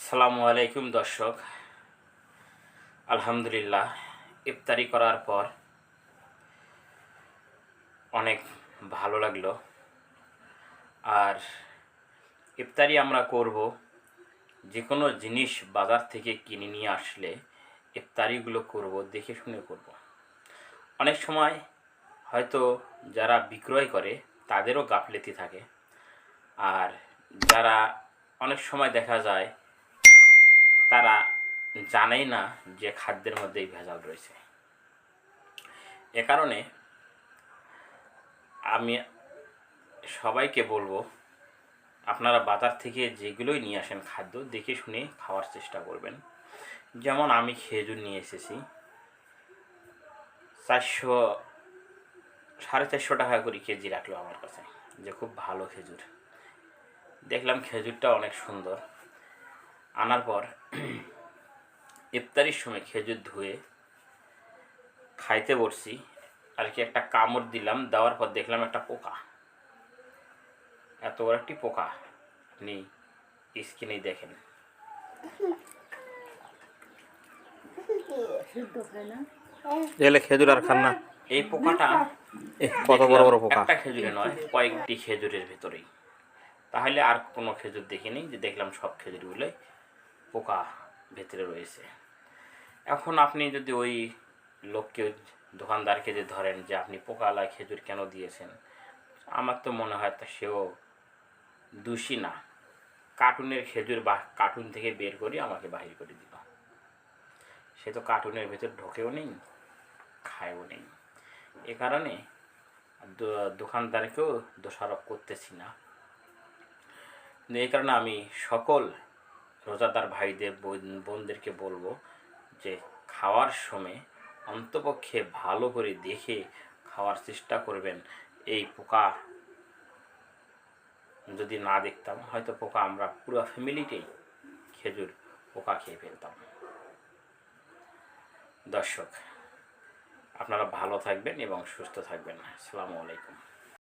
আসসালামু আলাইকুম দর্শক। আলহামদুলিল্লাহ, ইফতারি করার পর অনেক ভালো লাগলো। আর ইফতারি আমরা করব, যে কোনো জিনিস বাজার থেকে কিনে নিয়ে আসলে ইফতারিগুলো করব দেখে শুনে করব। অনেক সময় হয়তো যারা বিক্রয় করে তাদেরও গাফলেতি থাকে, আর যারা অনেক সময় দেখা যায় তারা জানেই না যে খাদ্যের মধ্যেই ভেজাল রয়েছে। এ কারণে আমি সবাইকে বলবো, আপনারা বাজার থেকে যেগুলোই নিয়ে আসেন খাদ্য দেখে শুনে খাওয়ার চেষ্টা করবেন। যেমন আমি খেজুর নিয়ে এসেছি 400-450 টাকা করে কেজি রাখলো আমার কাছে, যে খুব ভালো খেজুর। দেখলাম খেজুরটা অনেক সুন্দর। আনার পর ইফতারির সময় খেজুর ধুয়ে খাইতে বসছি, আর কি একটা কামড় দিলাম, দেওয়ার পর দেখলাম একটা পোকা, এত বড় একটি পোকা, আপনি স্ক্রিনেই দেখেন। এলে খেজুর আর খান না। এই পোকাটা কত বড় বড় পোকা! একটা খেজুরে নয়, কয়েকটি খেজুরের ভেতরেই। তাহলে আর কোনো খেজুর দেখিনি, যে দেখলাম সব খেজুরগুলোই পোকা ভেতরে রয়েছে। এখন আপনি যদি ওই লোককে, দোকানদারকে যে ধরেন যে আপনি পোকাওয়ালা খেজুর কেন দিয়েছেন, আমার তো মনে হয় তা সেও দোষী না। কার্টুনের খেজুর বা কার্টুন থেকে বের করে আমাকে বাহির করে দিল। সে তো কার্টুনের ভেতর ঢোকেও নেই, খায়ও নেই। এ কারণে দোকানদারকেও দোষারোপ করতেছি না। এই কারণে আমি সকল রোজাদার ভাইদের বোনদেরকে বলবো যে খাওয়ার সময় অন্তপক্ষে ভালো করে দেখে খাওয়ার চেষ্টা করবেন। এই পোকা যদি না দেখতাম, হয়তো পোকা আমরা পুরো ফ্যামিলিতেই খেজুর পোকা খেয়ে ফেলতাম। দর্শক, আপনারা ভালো থাকবেন এবং সুস্থ থাকবেন। আসসালামু আলাইকুম।